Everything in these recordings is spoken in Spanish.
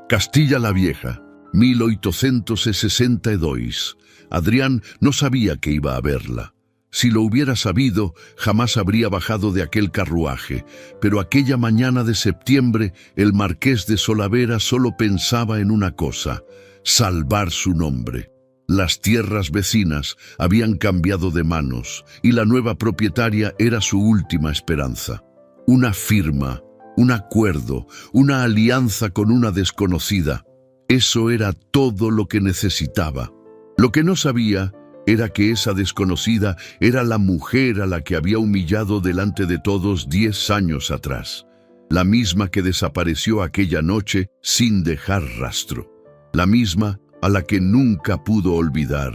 Castilla la Vieja, 1862. Adrián no sabía que iba a verla. Si lo hubiera sabido, jamás habría bajado de aquel carruaje, pero aquella mañana de septiembre, el marqués de Solavera solo pensaba en una cosa: salvar su nombre. Las tierras vecinas habían cambiado de manos y la nueva propietaria era su última esperanza. Una firma, un acuerdo, una alianza con una desconocida. Eso era todo lo que necesitaba. Lo que no sabía era que esa desconocida era la mujer a la que había humillado delante de todos 10 años atrás. La misma que desapareció aquella noche sin dejar rastro. La misma a la que nunca pudo olvidar.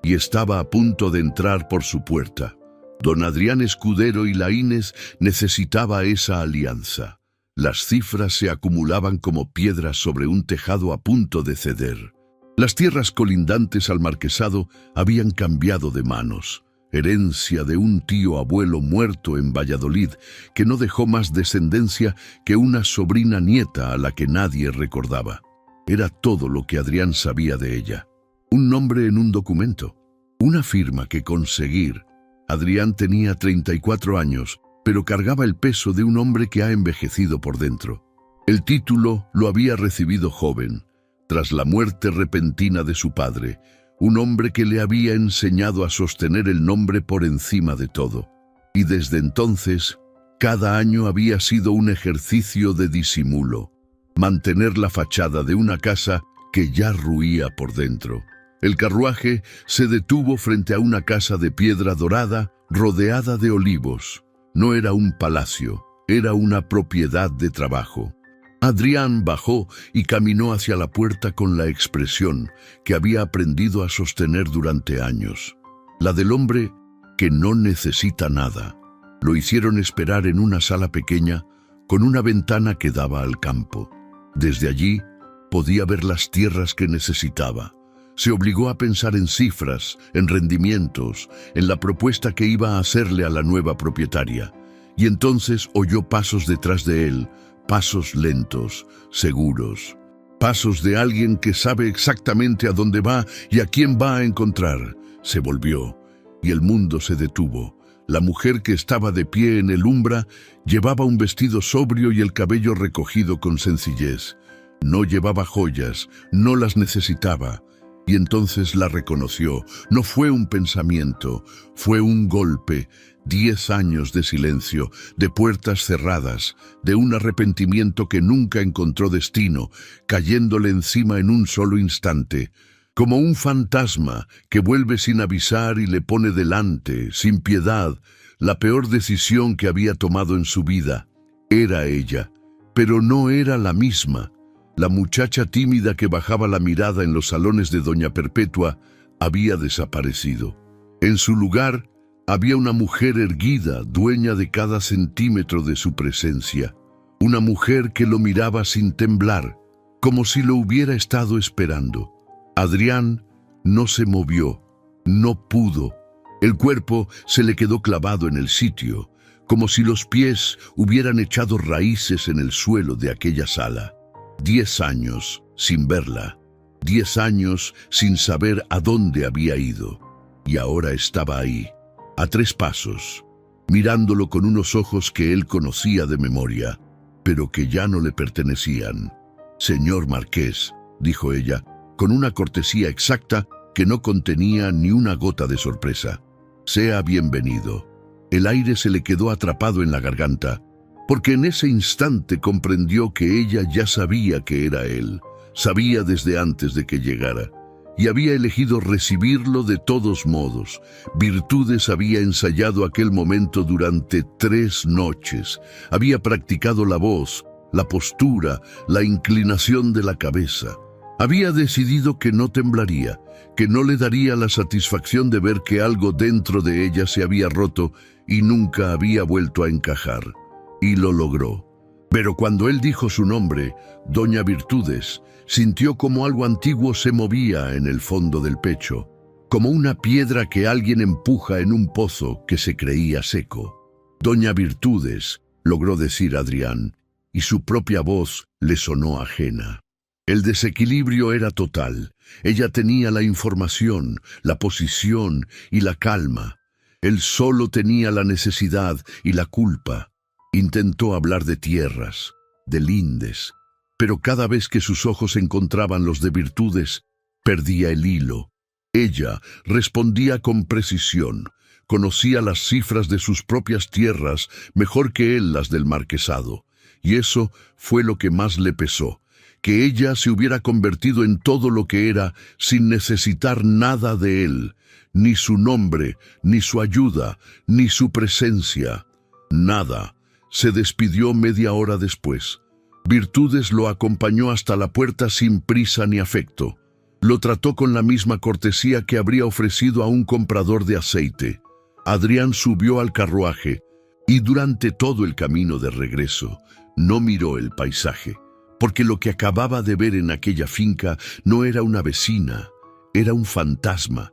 Y estaba a punto de entrar por su puerta. Don Adrián Escudero y Laínez necesitaba esa alianza. Las cifras se acumulaban como piedras sobre un tejado a punto de ceder. Las tierras colindantes al marquesado habían cambiado de manos, herencia de un tío abuelo muerto en Valladolid, que no dejó más descendencia que una sobrina nieta a la que nadie recordaba. Era todo lo que Adrián sabía de ella. Un nombre en un documento, una firma que conseguir. Adrián tenía 34 años, pero cargaba el peso de un hombre que ha envejecido por dentro. El título lo había recibido joven, tras la muerte repentina de su padre, un hombre que le había enseñado a sostener el nombre por encima de todo. Y desde entonces, cada año había sido un ejercicio de disimulo, mantener la fachada de una casa que ya ruía por dentro. El carruaje se detuvo frente a una casa de piedra dorada rodeada de olivos. No era un palacio, era una propiedad de trabajo. Adrián bajó y caminó hacia la puerta con la expresión que había aprendido a sostener durante años, la del hombre que no necesita nada. Lo hicieron esperar en una sala pequeña con una ventana que daba al campo. Desde allí podía ver las tierras que necesitaba. Se obligó a pensar en cifras, en rendimientos, en la propuesta que iba a hacerle a la nueva propietaria. Y entonces oyó pasos detrás de él, pasos lentos, seguros. Pasos de alguien que sabe exactamente a dónde va y a quién va a encontrar. Se volvió, y el mundo se detuvo. La mujer que estaba de pie en el umbra llevaba un vestido sobrio y el cabello recogido con sencillez. No llevaba joyas, no las necesitaba. Y entonces la reconoció. No fue un pensamiento, fue un golpe. 10 años de silencio, de puertas cerradas, de un arrepentimiento que nunca encontró destino, cayéndole encima en un solo instante. Como un fantasma que vuelve sin avisar y le pone delante, sin piedad, la peor decisión que había tomado en su vida. Era ella, pero no era la misma. La muchacha tímida que bajaba la mirada en los salones de Doña Perpetua había desaparecido. En su lugar había una mujer erguida, dueña de cada centímetro de su presencia. Una mujer que lo miraba sin temblar, como si lo hubiera estado esperando. Adrián no se movió, no pudo. El cuerpo se le quedó clavado en el sitio, como si los pies hubieran echado raíces en el suelo de aquella sala. 10 años sin verla, 10 años sin saber a dónde había ido. Y ahora estaba ahí, a 3 pasos, mirándolo con unos ojos que él conocía de memoria, pero que ya no le pertenecían. «Señor Marqués», dijo ella, con una cortesía exacta que no contenía ni una gota de sorpresa. «Sea bienvenido». El aire se le quedó atrapado en la garganta, porque en ese instante comprendió que ella ya sabía que era él, sabía desde antes de que llegara, y había elegido recibirlo de todos modos. Virtudes había ensayado aquel momento durante 3 noches, había practicado la voz, la postura, la inclinación de la cabeza. Había decidido que no temblaría, que no le daría la satisfacción de ver que algo dentro de ella se había roto y nunca había vuelto a encajar. Y lo logró. Pero cuando él dijo su nombre, Doña Virtudes, sintió como algo antiguo se movía en el fondo del pecho, como una piedra que alguien empuja en un pozo que se creía seco. Doña Virtudes, logró decir Adrián, y su propia voz le sonó ajena. El desequilibrio era total. Ella tenía la información, la posición y la calma. Él solo tenía la necesidad y la culpa. Intentó hablar de tierras, de lindes, pero cada vez que sus ojos encontraban los de virtudes, perdía el hilo. Ella respondía con precisión. Conocía las cifras de sus propias tierras mejor que él las del marquesado, y eso fue lo que más le pesó, que ella se hubiera convertido en todo lo que era sin necesitar nada de él, ni su nombre, ni su ayuda, ni su presencia. Nada. Se despidió media hora después. Virtudes lo acompañó hasta la puerta sin prisa ni afecto. Lo trató con la misma cortesía que habría ofrecido a un comprador de aceite. Adrián subió al carruaje y durante todo el camino de regreso no miró el paisaje, porque lo que acababa de ver en aquella finca no era una vecina, era un fantasma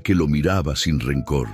que lo miraba sin rencor.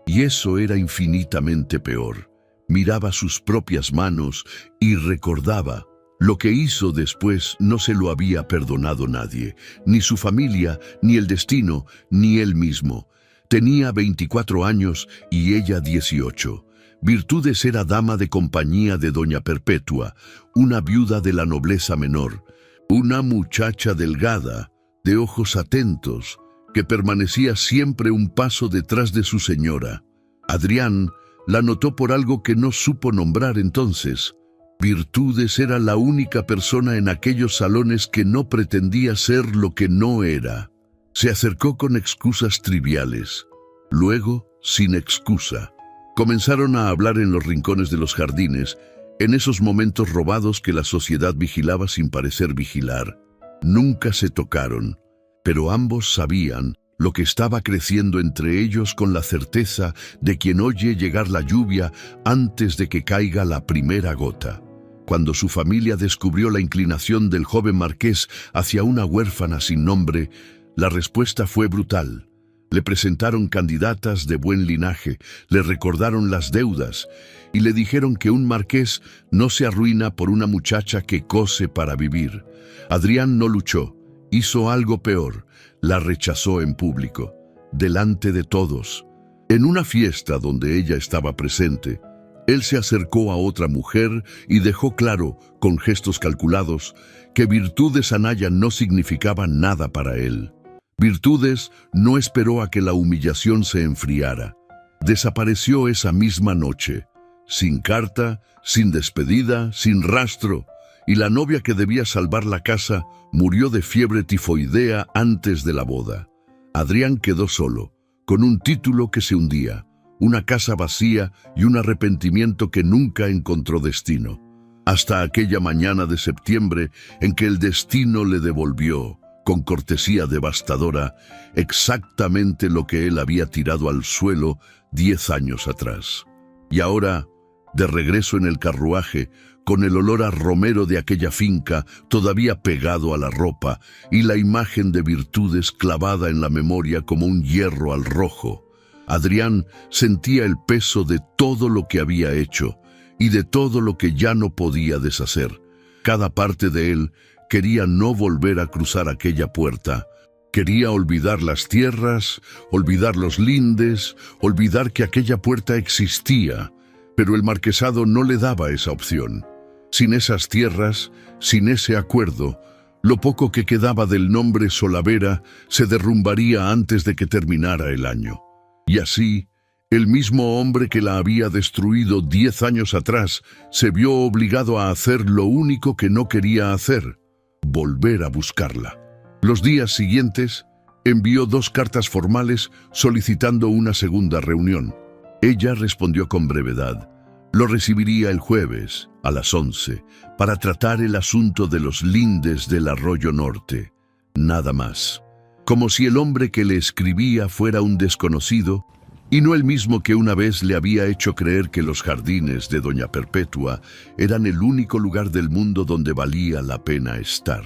Y eso era infinitamente peor. Miraba sus propias manos y recordaba. Lo que hizo después no se lo había perdonado nadie, ni su familia, ni el destino, ni él mismo. Tenía 24 años y ella 18. Virtudes era dama de compañía de doña Perpetua, una viuda de la nobleza menor, una muchacha delgada, de ojos atentos, que permanecía siempre un paso detrás de su señora. Adrián la notó por algo que no supo nombrar entonces. Virtudes era la única persona en aquellos salones que no pretendía ser lo que no era. Se acercó con excusas triviales, luego sin excusa. Comenzaron a hablar en los rincones de los jardines, en esos momentos robados que la sociedad vigilaba sin parecer vigilar. Nunca se tocaron, pero ambos sabían lo que estaba creciendo entre ellos con la certeza de quien oye llegar la lluvia antes de que caiga la primera gota. Cuando su familia descubrió la inclinación del joven marqués hacia una huérfana sin nombre, la respuesta fue brutal. Le presentaron candidatas de buen linaje, le recordaron las deudas y le dijeron que un marqués no se arruina por una muchacha que cose para vivir. Adrián no luchó, hizo algo peor, la rechazó en público, delante de todos. En una fiesta donde ella estaba presente, él se acercó a otra mujer y dejó claro, con gestos calculados, que Virtudes Anaya no significaba nada para él. Virtudes no esperó a que la humillación se enfriara. Desapareció esa misma noche, sin carta, sin despedida, sin rastro, y la novia que debía salvar la casa murió de fiebre tifoidea antes de la boda. Adrián quedó solo, con un título que se hundía, una casa vacía y un arrepentimiento que nunca encontró destino. Hasta aquella mañana de septiembre en que el destino le devolvió, con cortesía devastadora, exactamente lo que él había tirado al suelo 10 años atrás. Y ahora, de regreso en el carruaje, con el olor a romero de aquella finca todavía pegado a la ropa y la imagen de Virtudes clavada en la memoria como un hierro al rojo, Adrián sentía el peso de todo lo que había hecho y de todo lo que ya no podía deshacer. Cada parte de él quería no volver a cruzar aquella puerta. Quería olvidar las tierras, olvidar los lindes, olvidar que aquella puerta existía, pero el marquesado no le daba esa opción. Sin esas tierras, sin ese acuerdo, lo poco que quedaba del nombre Solavera se derrumbaría antes de que terminara el año. Y así, el mismo hombre que la había destruido 10 años atrás se vio obligado a hacer lo único que no quería hacer: volver a buscarla. Los días siguientes, envió 2 cartas formales solicitando una segunda reunión. Ella respondió con brevedad. Lo recibiría el jueves, a las 11, para tratar el asunto de los lindes del Arroyo Norte. Nada más. Como si el hombre que le escribía fuera un desconocido, y no el mismo que una vez le había hecho creer que los jardines de doña Perpetua eran el único lugar del mundo donde valía la pena estar.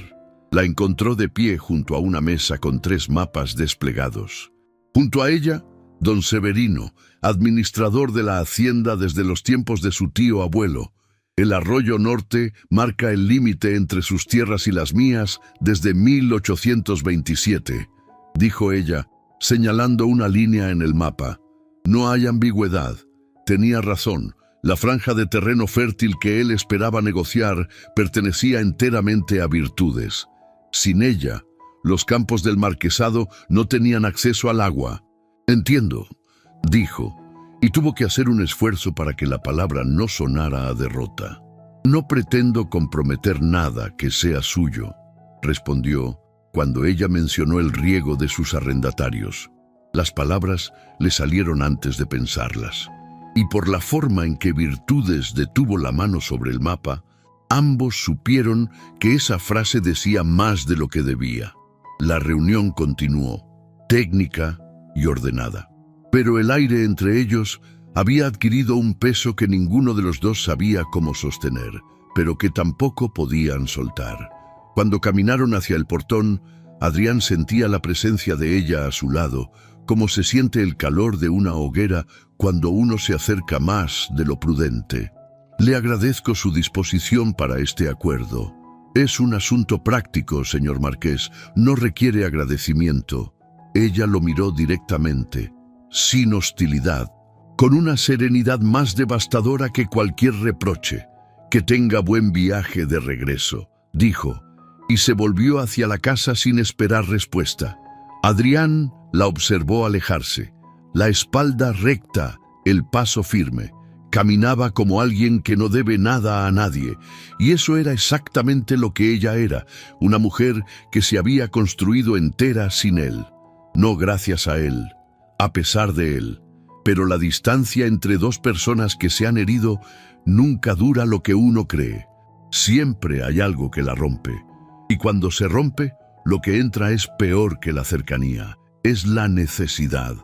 La encontró de pie junto a una mesa con 3 mapas desplegados. Junto a ella, don Severino, administrador de la hacienda desde los tiempos de su tío abuelo. El arroyo norte marca el límite entre sus tierras y las mías desde 1827, dijo ella, señalando una línea en el mapa. No hay ambigüedad. Tenía razón. La franja de terreno fértil que él esperaba negociar pertenecía enteramente a Virtudes. Sin ella, los campos del marquesado no tenían acceso al agua. Entiendo, dijo, y tuvo que hacer un esfuerzo para que la palabra no sonara a derrota. No pretendo comprometer nada que sea suyo, respondió cuando ella mencionó el riego de sus arrendatarios. Las palabras le salieron antes de pensarlas. Y por la forma en que Virtudes detuvo la mano sobre el mapa, ambos supieron que esa frase decía más de lo que debía. La reunión continuó, técnica y ordenada. Pero el aire entre ellos había adquirido un peso que ninguno de los dos sabía cómo sostener, pero que tampoco podían soltar. Cuando caminaron hacia el portón, Adrián sentía la presencia de ella a su lado, como se siente el calor de una hoguera cuando uno se acerca más de lo prudente. Le agradezco su disposición para este acuerdo. Es un asunto práctico, señor Marqués, no requiere agradecimiento. Ella lo miró directamente, sin hostilidad, con una serenidad más devastadora que cualquier reproche. Que tenga buen viaje de regreso, dijo, y se volvió hacia la casa sin esperar respuesta. Adrián la observó alejarse, la espalda recta, el paso firme. Caminaba como alguien que no debe nada a nadie, y eso era exactamente lo que ella era, una mujer que se había construido entera sin él. No gracias a él, a pesar de él. Pero la distancia entre dos personas que se han herido nunca dura lo que uno cree. Siempre hay algo que la rompe. Y cuando se rompe, lo que entra es peor que la cercanía. Es la necesidad.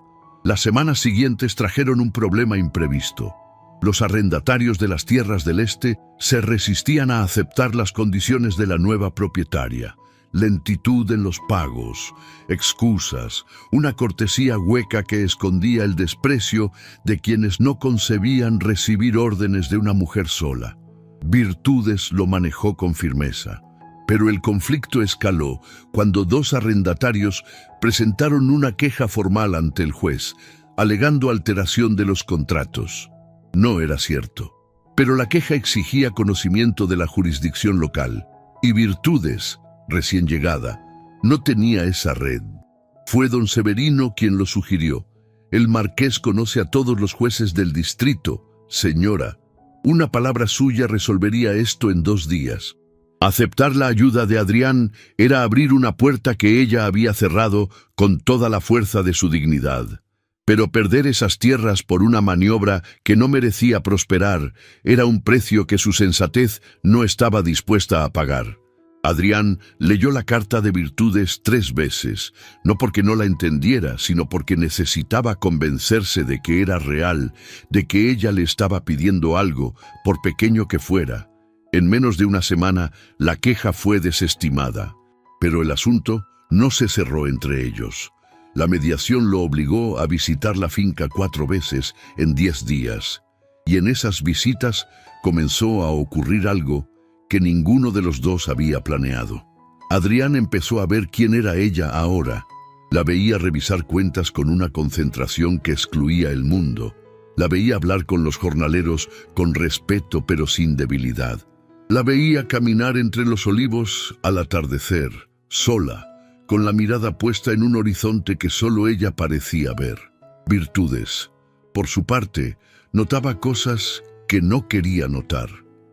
Las semanas siguientes trajeron un problema imprevisto. Los arrendatarios de las tierras del este se resistían a aceptar las condiciones de la nueva propietaria. Lentitud en los pagos, excusas, una cortesía hueca que escondía el desprecio de quienes no concebían recibir órdenes de una mujer sola. Virtudes lo manejó con firmeza. Pero el conflicto escaló cuando dos arrendatarios presentaron una queja formal ante el juez, alegando alteración de los contratos. No era cierto, pero la queja exigía conocimiento de la jurisdicción local, y Virtudes, recién llegada, no tenía esa red. Fue don Severino quien lo sugirió. El marqués conoce a todos los jueces del distrito, señora. Una palabra suya resolvería esto en 2 días. Aceptar la ayuda de Adrián era abrir una puerta que ella había cerrado con toda la fuerza de su dignidad. Pero perder esas tierras por una maniobra que no merecía prosperar era un precio que su sensatez no estaba dispuesta a pagar. Adrián leyó la carta de Virtudes 3 veces, no porque no la entendiera, sino porque necesitaba convencerse de que era real, de que ella le estaba pidiendo algo, por pequeño que fuera. En menos de una semana, la queja fue desestimada, pero el asunto no se cerró entre ellos. La mediación lo obligó a visitar la finca 4 veces en 10 días, y en esas visitas comenzó a ocurrir algo que ninguno de los dos había planeado. Adrián empezó a ver quién era ella ahora. La veía revisar cuentas con una concentración que excluía el mundo. La veía hablar con los jornaleros con respeto pero sin debilidad. La veía caminar entre los olivos al atardecer, sola, con la mirada puesta en un horizonte que solo ella parecía ver. Virtudes, por su parte, notaba cosas que no quería notar.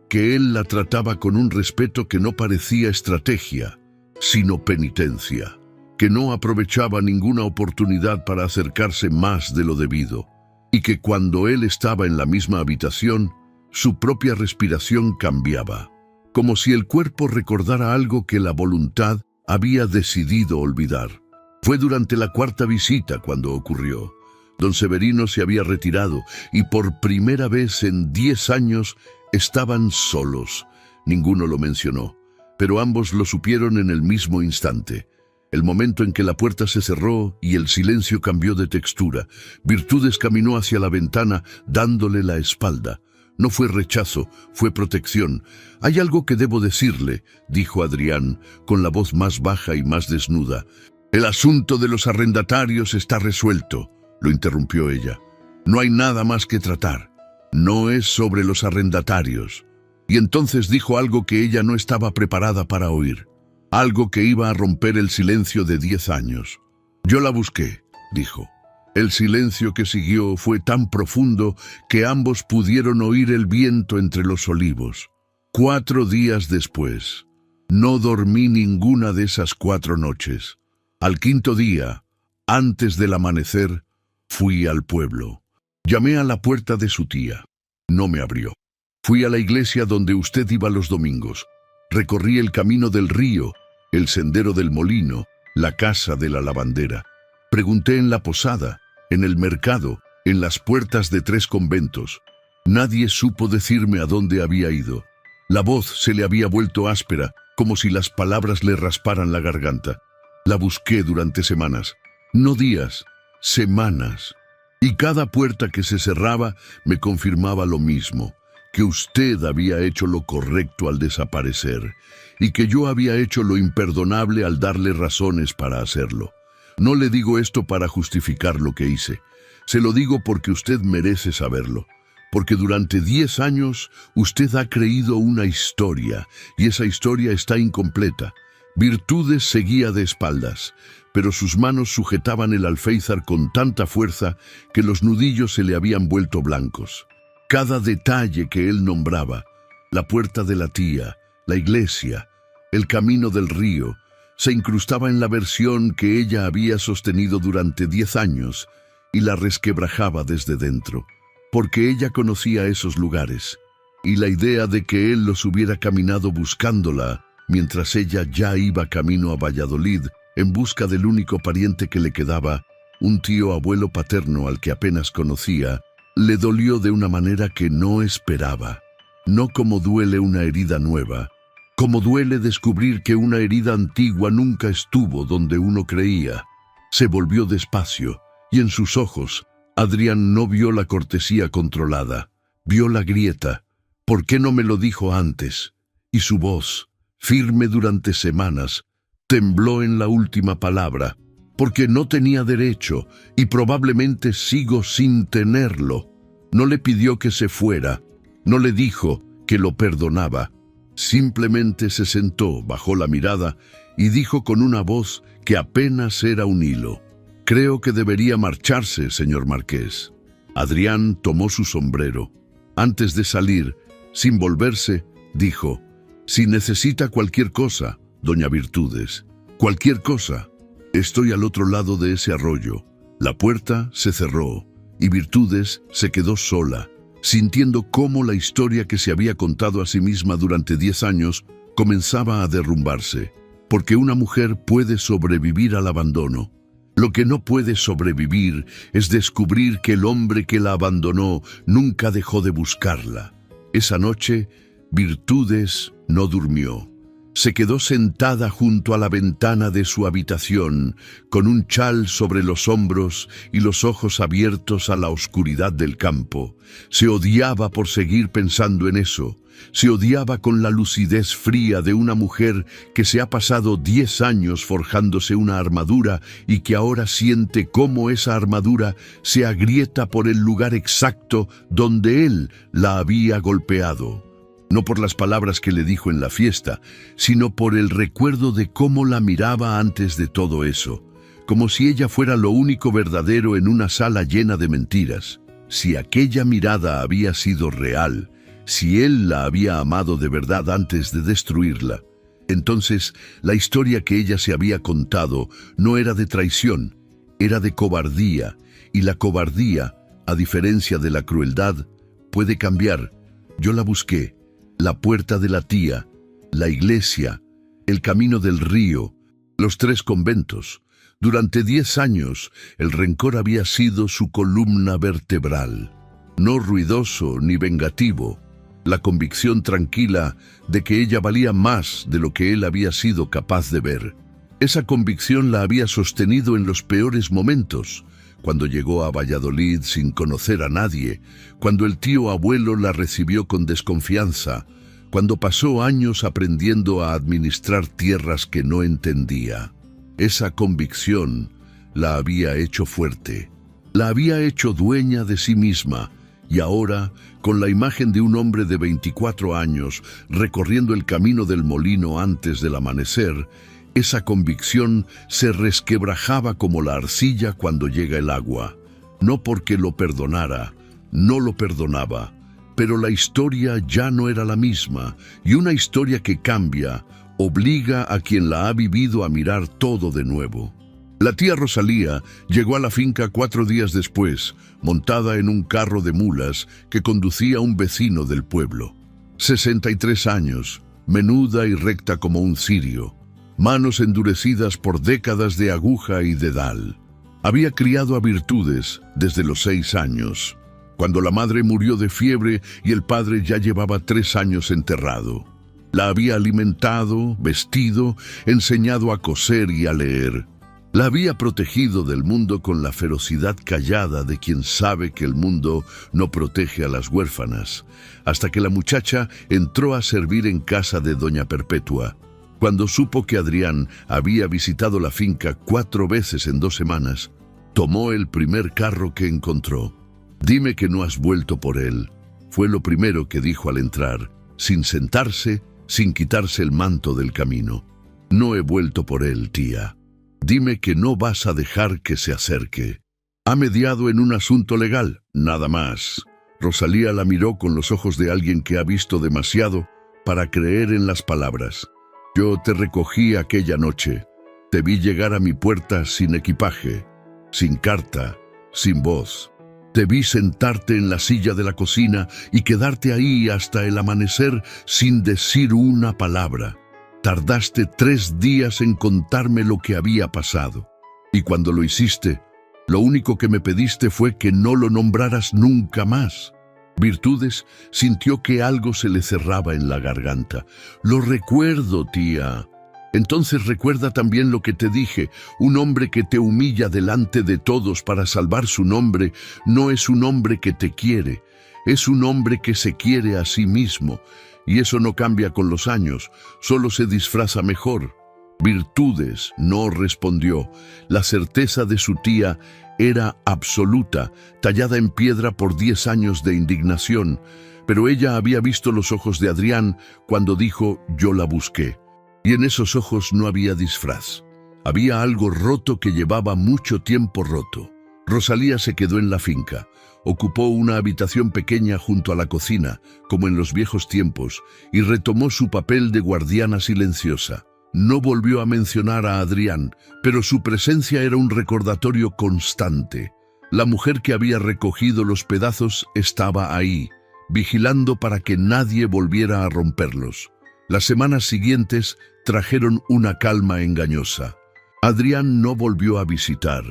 Que él la trataba con un respeto que no parecía estrategia, sino penitencia, que no aprovechaba ninguna oportunidad para acercarse más de lo debido, y que cuando él estaba en la misma habitación, su propia respiración cambiaba, como si el cuerpo recordara algo que la voluntad había decidido olvidar. Fue durante la 4ª visita cuando ocurrió. Don Severino se había retirado y por primera vez en 10 años estaban solos. Ninguno lo mencionó, pero ambos lo supieron en el mismo instante. El momento en que la puerta se cerró y el silencio cambió de textura, Virtudes caminó hacia la ventana dándole la espalda. No fue rechazo, fue protección. «Hay algo que debo decirle», dijo Adrián, con la voz más baja y más desnuda. «El asunto de los arrendatarios está resuelto», lo interrumpió ella. «No hay nada más que tratar. No es sobre los arrendatarios». Y entonces dijo algo que ella no estaba preparada para oír. Algo que iba a romper el silencio de 10 años. «Yo la busqué», dijo. El silencio que siguió fue tan profundo que ambos pudieron oír el viento entre los olivos. 4 días después, no dormí ninguna de esas 4 noches. Al 5.º día, antes del amanecer, fui al pueblo. Llamé a la puerta de su tía. No me abrió. Fui a la iglesia donde usted iba los domingos. Recorrí el camino del río, el sendero del molino, la casa de la lavandera. Pregunté en la posada, en el mercado, en las puertas de 3 conventos. Nadie supo decirme a dónde había ido. La voz se le había vuelto áspera, como si las palabras le rasparan la garganta. La busqué durante semanas, no días, semanas. Y cada puerta que se cerraba me confirmaba lo mismo, que usted había hecho lo correcto al desaparecer, y que yo había hecho lo imperdonable al darle razones para hacerlo. No le digo esto para justificar lo que hice. Se lo digo porque usted merece saberlo. Porque durante 10 años usted ha creído una historia, y esa historia está incompleta. Virtudes seguía de espaldas, pero sus manos sujetaban el alféizar con tanta fuerza que los nudillos se le habían vuelto blancos. Cada detalle que él nombraba, la puerta de la tía, la iglesia, el camino del río, se incrustaba en la versión que ella había sostenido durante 10 años y la resquebrajaba desde dentro, porque ella conocía esos lugares, y la idea de que él los hubiera caminado buscándola, mientras ella ya iba camino a Valladolid en busca del único pariente que le quedaba, un tío abuelo paterno al que apenas conocía, le dolió de una manera que no esperaba. No como duele una herida nueva, como duele descubrir que una herida antigua nunca estuvo donde uno creía. Se volvió despacio, y en sus ojos, Adrián no vio la cortesía controlada, vio la grieta. ¿Por qué no me lo dijo antes? Y su voz, firme durante semanas, tembló en la última palabra, porque no tenía derecho, y probablemente sigo sin tenerlo. No le pidió que se fuera, no le dijo que lo perdonaba. Simplemente se sentó, bajó la mirada y dijo con una voz que apenas era un hilo: «Creo que debería marcharse, señor Marqués». Adrián tomó su sombrero. Antes de salir, sin volverse, dijo: «Si necesita cualquier cosa, doña Virtudes, cualquier cosa, estoy al otro lado de ese arroyo». La puerta se cerró y Virtudes se quedó sola, sintiendo cómo la historia que se había contado a sí misma durante 10 años comenzaba a derrumbarse, porque una mujer puede sobrevivir al abandono. Lo que no puede sobrevivir es descubrir que el hombre que la abandonó nunca dejó de buscarla. Esa noche, Virtudes no durmió. Se quedó sentada junto a la ventana de su habitación, con un chal sobre los hombros y los ojos abiertos a la oscuridad del campo. Se odiaba por seguir pensando en eso. Se odiaba con la lucidez fría de una mujer que se ha pasado 10 años forjándose una armadura y que ahora siente cómo esa armadura se agrieta por el lugar exacto donde él la había golpeado. No por las palabras que le dijo en la fiesta, sino por el recuerdo de cómo la miraba antes de todo eso, como si ella fuera lo único verdadero en una sala llena de mentiras. Si aquella mirada había sido real, si él la había amado de verdad antes de destruirla, entonces la historia que ella se había contado no era de traición, era de cobardía, y la cobardía, a diferencia de la crueldad, puede cambiar. Yo la busqué. La puerta de la tía, la iglesia, el camino del río, los 3 conventos. Durante 10 años, el rencor había sido su columna vertebral. No ruidoso ni vengativo, la convicción tranquila de que ella valía más de lo que él había sido capaz de ver. Esa convicción la había sostenido en los peores momentos, cuando llegó a Valladolid sin conocer a nadie, cuando el tío abuelo la recibió con desconfianza, cuando pasó años aprendiendo a administrar tierras que no entendía. Esa convicción la había hecho fuerte, la había hecho dueña de sí misma, y ahora, con la imagen de un hombre de 24 años recorriendo el camino del molino antes del amanecer, esa convicción se resquebrajaba como la arcilla cuando llega el agua. No porque lo perdonara, no lo perdonaba, pero la historia ya no era la misma, y una historia que cambia obliga a quien la ha vivido a mirar todo de nuevo. La tía Rosalía llegó a la finca 4 días después, montada en un carro de mulas que conducía un vecino del pueblo. 63 años, menuda y recta como un cirio, manos endurecidas por décadas de aguja y dedal. Había criado a Virtudes desde los 6 años, cuando la madre murió de fiebre y el padre ya llevaba 3 años enterrado. La había alimentado, vestido, enseñado a coser y a leer. La había protegido del mundo con la ferocidad callada de quien sabe que el mundo no protege a las huérfanas, hasta que la muchacha entró a servir en casa de doña Perpetua. Cuando supo que Adrián había visitado la finca 4 veces en 2 semanas, tomó el primer carro que encontró. «Dime que no has vuelto por él», fue lo primero que dijo al entrar, sin sentarse, sin quitarse el manto del camino. «No he vuelto por él, tía. Dime que no vas a dejar que se acerque. Ha mediado en un asunto legal, nada más». Rosalía la miró con los ojos de alguien que ha visto demasiado para creer en las palabras. «Yo te recogí aquella noche. Te vi llegar a mi puerta sin equipaje, sin carta, sin voz. Te vi sentarte en la silla de la cocina y quedarte ahí hasta el amanecer sin decir una palabra. Tardaste 3 días en contarme lo que había pasado. Y cuando lo hiciste, lo único que me pediste fue que no lo nombraras nunca más». Virtudes sintió que algo se le cerraba en la garganta. «Lo recuerdo, tía». «Entonces recuerda también lo que te dije. Un hombre que te humilla delante de todos para salvar su nombre no es un hombre que te quiere, es un hombre que se quiere a sí mismo. Y eso no cambia con los años, solo se disfraza mejor». Virtudes no respondió. La certeza de su tía era absoluta, tallada en piedra por 10 años de indignación, pero ella había visto los ojos de Adrián cuando dijo «yo la busqué». Y en esos ojos no había disfraz. Había algo roto que llevaba mucho tiempo roto. Rosalía se quedó en la finca. Ocupó una habitación pequeña junto a la cocina, como en los viejos tiempos, y retomó su papel de guardiana silenciosa. No volvió a mencionar a Adrián, pero su presencia era un recordatorio constante. La mujer que había recogido los pedazos estaba ahí, vigilando para que nadie volviera a romperlos. Las semanas siguientes trajeron una calma engañosa. Adrián no volvió a visitar,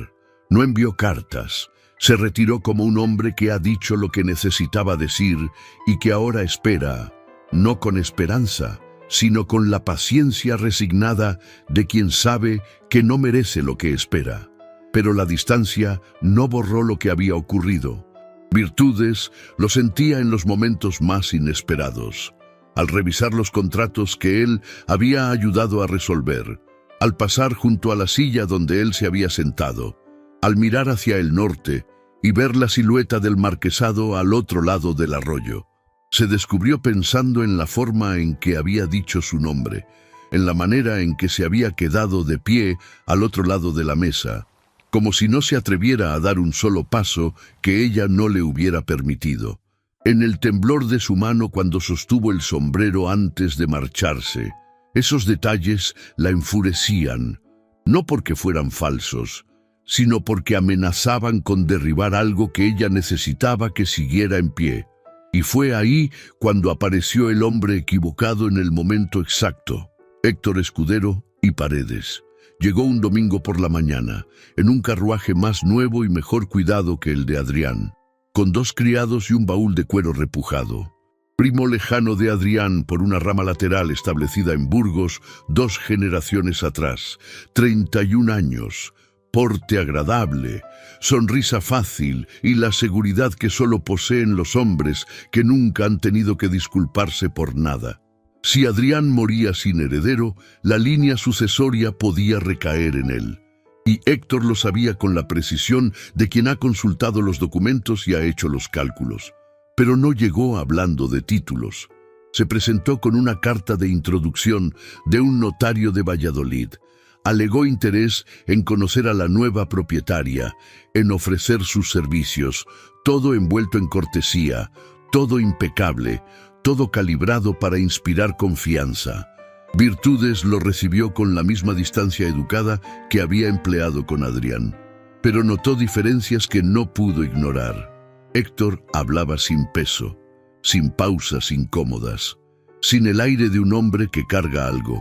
no envió cartas. Se retiró como un hombre que ha dicho lo que necesitaba decir y que ahora espera, no con esperanza, sino con la paciencia resignada de quien sabe que no merece lo que espera. Pero la distancia no borró lo que había ocurrido. Virtudes lo sentía en los momentos más inesperados. Al revisar los contratos que él había ayudado a resolver, al pasar junto a la silla donde él se había sentado, al mirar hacia el norte y ver la silueta del marquesado al otro lado del arroyo, se descubrió pensando en la forma en que había dicho su nombre, en la manera en que se había quedado de pie al otro lado de la mesa, como si no se atreviera a dar un solo paso que ella no le hubiera permitido. En el temblor de su mano cuando sostuvo el sombrero antes de marcharse, esos detalles la enfurecían, no porque fueran falsos, sino porque amenazaban con derribar algo que ella necesitaba que siguiera en pie. Y fue ahí cuando apareció el hombre equivocado en el momento exacto, Héctor Escudero y Paredes. Llegó un domingo por la mañana, en un carruaje más nuevo y mejor cuidado que el de Adrián, con 2 criados y un baúl de cuero repujado. Primo lejano de Adrián por una rama lateral establecida en Burgos 2 generaciones atrás, 31 años, porte agradable, sonrisa fácil y la seguridad que solo poseen los hombres que nunca han tenido que disculparse por nada. Si Adrián moría sin heredero, la línea sucesoria podía recaer en él. Y Héctor lo sabía con la precisión de quien ha consultado los documentos y ha hecho los cálculos. Pero no llegó hablando de títulos. Se presentó con una carta de introducción de un notario de Valladolid. Alegó interés en conocer a la nueva propietaria, en ofrecer sus servicios, todo envuelto en cortesía, todo impecable, todo calibrado para inspirar confianza. Virtudes lo recibió con la misma distancia educada que había empleado con Adrián, pero notó diferencias que no pudo ignorar. Héctor hablaba sin peso, sin pausas incómodas, sin el aire de un hombre que carga algo.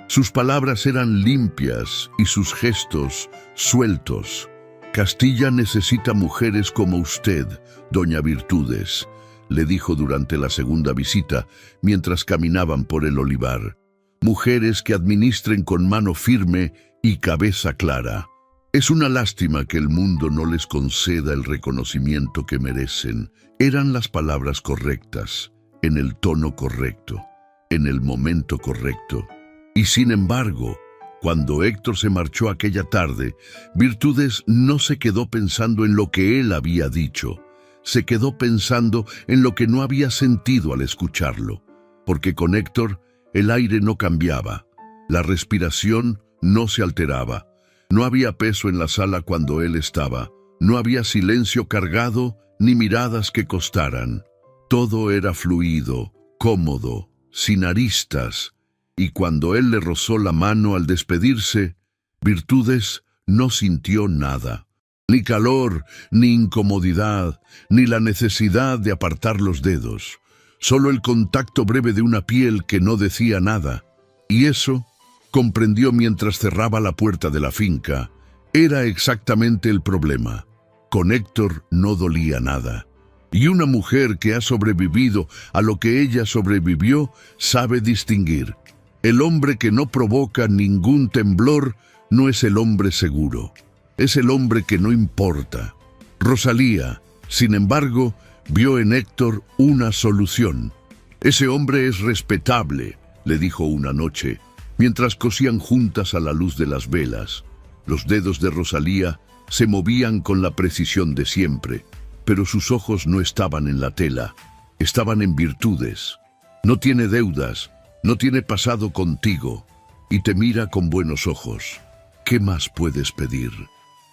Sus palabras eran limpias y sus gestos sueltos. «Castilla necesita mujeres como usted, doña Virtudes», le dijo durante la segunda visita, mientras caminaban por el olivar. «Mujeres que administren con mano firme y cabeza clara. Es una lástima que el mundo no les conceda el reconocimiento que merecen». Eran las palabras correctas, en el tono correcto, en el momento correcto. Y sin embargo, cuando Héctor se marchó aquella tarde, Virtudes no se quedó pensando en lo que él había dicho. Se quedó pensando en lo que no había sentido al escucharlo. Porque con Héctor el aire no cambiaba, la respiración no se alteraba. No había peso en la sala cuando él estaba. No había silencio cargado ni miradas que costaran. Todo era fluido, cómodo, sin aristas. Y cuando él le rozó la mano al despedirse, Virtudes no sintió nada. Ni calor, ni incomodidad, ni la necesidad de apartar los dedos. Solo el contacto breve de una piel que no decía nada. Y eso, comprendió mientras cerraba la puerta de la finca, era exactamente el problema. Con Héctor no dolía nada. Y una mujer que ha sobrevivido a lo que ella sobrevivió sabe distinguir. El hombre que no provoca ningún temblor no es el hombre seguro. Es el hombre que no importa. Rosalía, sin embargo, vio en Héctor una solución. «Ese hombre es respetable», le dijo una noche, mientras cosían juntas a la luz de las velas. Los dedos de Rosalía se movían con la precisión de siempre, pero sus ojos no estaban en la tela, estaban en Virtudes. «No tiene deudas, no tiene pasado contigo, y te mira con buenos ojos. ¿Qué más puedes pedir?»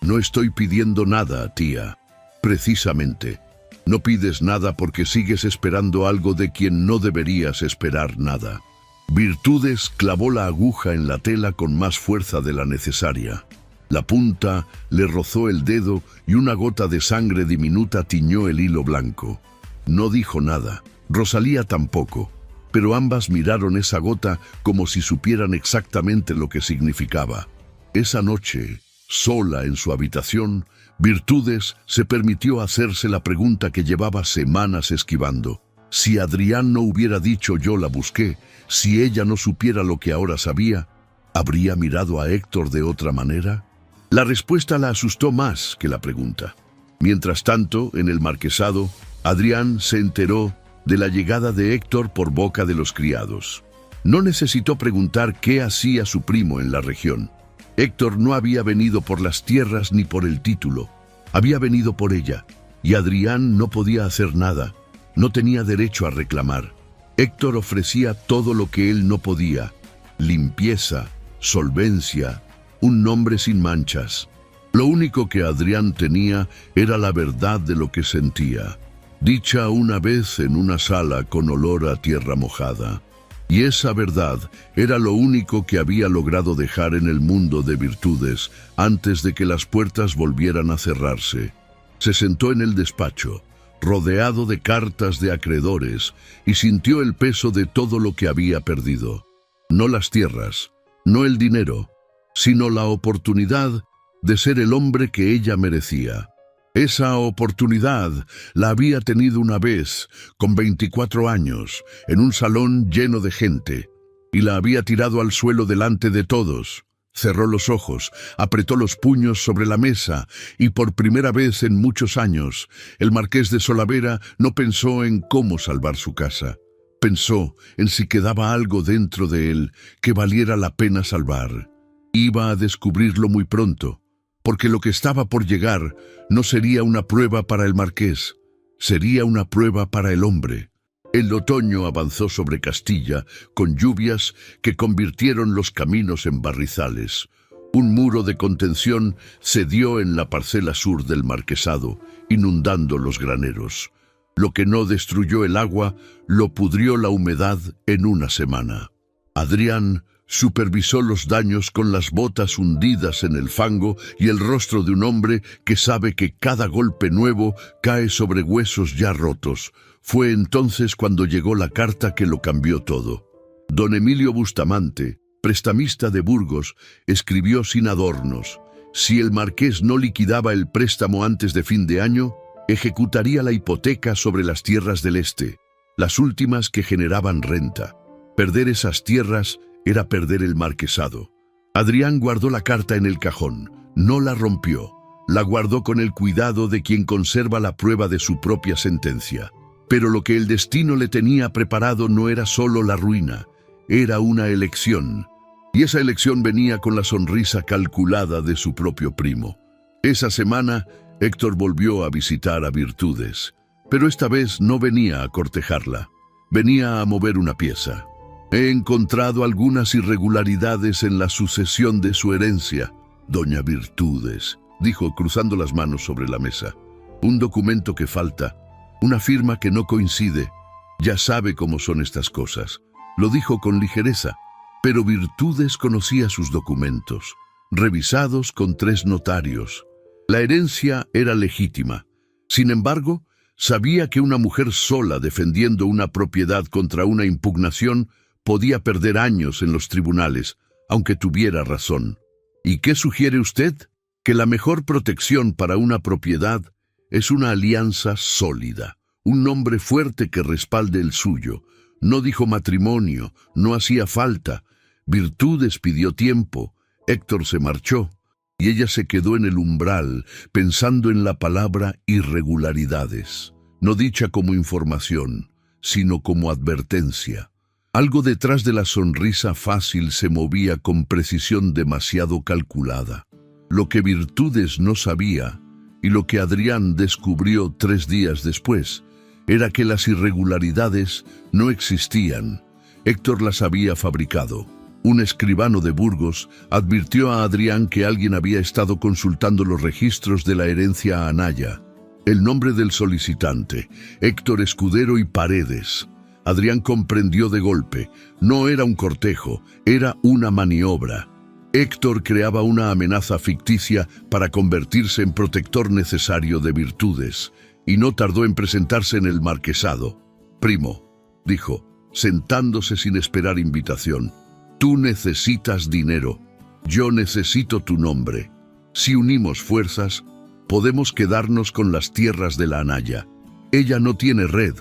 «No estoy pidiendo nada, tía. Precisamente, no pides nada porque sigues esperando algo de quien no deberías esperar nada». Virtudes clavó la aguja en la tela con más fuerza de la necesaria. La punta le rozó el dedo y una gota de sangre diminuta tiñó el hilo blanco. No dijo nada, Rosalía tampoco, pero ambas miraron esa gota como si supieran exactamente lo que significaba. Esa noche, sola en su habitación, Virtudes se permitió hacerse la pregunta que llevaba semanas esquivando. Si Adrián no hubiera dicho «yo la busqué», si ella no supiera lo que ahora sabía, ¿habría mirado a Héctor de otra manera? La respuesta la asustó más que la pregunta. Mientras tanto, en el marquesado, Adrián se enteró de la llegada de Héctor por boca de los criados. No necesitó preguntar qué hacía su primo en la región. Héctor no había venido por las tierras ni por el título. Había venido por ella, y Adrián no podía hacer nada. No tenía derecho a reclamar. Héctor ofrecía todo lo que él no podía: limpieza, solvencia, un nombre sin manchas. Lo único que Adrián tenía era la verdad de lo que sentía, dicha una vez en una sala con olor a tierra mojada. Y esa verdad era lo único que había logrado dejar en el mundo de Virtudes antes de que las puertas volvieran a cerrarse. Se sentó en el despacho, rodeado de cartas de acreedores, y sintió el peso de todo lo que había perdido. No las tierras, no el dinero, sino la oportunidad de ser el hombre que ella merecía. Esa oportunidad la había tenido una vez, con 24 años, en un salón lleno de gente, y la había tirado al suelo delante de todos. Cerró los ojos, apretó los puños sobre la mesa y por primera vez en muchos años, el marqués de Solavera no pensó en cómo salvar su casa. Pensó en si quedaba algo dentro de él que valiera la pena salvar. Iba a descubrirlo muy pronto, porque lo que estaba por llegar no sería una prueba para el marqués, sería una prueba para el hombre. El otoño avanzó sobre Castilla con lluvias que convirtieron los caminos en barrizales. Un muro de contención cedió en la parcela sur del marquesado, inundando los graneros. Lo que no destruyó el agua, lo pudrió la humedad en una semana. Adrián supervisó los daños con las botas hundidas en el fango y el rostro de un hombre que sabe que cada golpe nuevo cae sobre huesos ya rotos. Fue entonces cuando llegó la carta que lo cambió todo. Don Emilio Bustamante, prestamista de Burgos, escribió sin adornos: si el marqués no liquidaba el préstamo antes de fin de año, ejecutaría la hipoteca sobre las tierras del este, las últimas que generaban renta. Perder esas tierras era perder el marquesado. Adrián guardó la carta en el cajón, no la rompió, la guardó con el cuidado de quien conserva la prueba de su propia sentencia. Pero lo que el destino le tenía preparado no era solo la ruina, era una elección. Y esa elección venía con la sonrisa calculada de su propio primo. Esa semana, Héctor volvió a visitar a Virtudes, pero esta vez no venía a cortejarla, venía a mover una pieza. He encontrado algunas irregularidades en la sucesión de su herencia, doña Virtudes, dijo cruzando las manos sobre la mesa. Un documento que falta, una firma que no coincide. Ya sabe cómo son estas cosas. Lo dijo con ligereza, pero Virtudes conocía sus documentos, revisados con 3 notarios. La herencia era legítima. Sin embargo, sabía que una mujer sola defendiendo una propiedad contra una impugnación podía perder años en los tribunales, aunque tuviera razón. ¿Y qué sugiere usted? Que la mejor protección para una propiedad es una alianza sólida, un nombre fuerte que respalde el suyo. No dijo matrimonio, no hacía falta. Virtudes pidió tiempo, Héctor se marchó, y ella se quedó en el umbral, pensando en la palabra irregularidades, no dicha como información, sino como advertencia. Algo detrás de la sonrisa fácil se movía con precisión demasiado calculada. Lo que Virtudes no sabía, y lo que Adrián descubrió 3 días después, era que las irregularidades no existían. Héctor las había fabricado. Un escribano de Burgos advirtió a Adrián que alguien había estado consultando los registros de la herencia a Anaya. El nombre del solicitante, Héctor Escudero y Paredes. Adrián comprendió de golpe. No era un cortejo, era una maniobra. Héctor creaba una amenaza ficticia para convertirse en protector necesario de Virtudes, y no tardó en presentarse en el marquesado. Primo, dijo, sentándose sin esperar invitación, tú necesitas dinero, yo necesito tu nombre. Si unimos fuerzas, podemos quedarnos con las tierras de la Anaya. Ella no tiene red,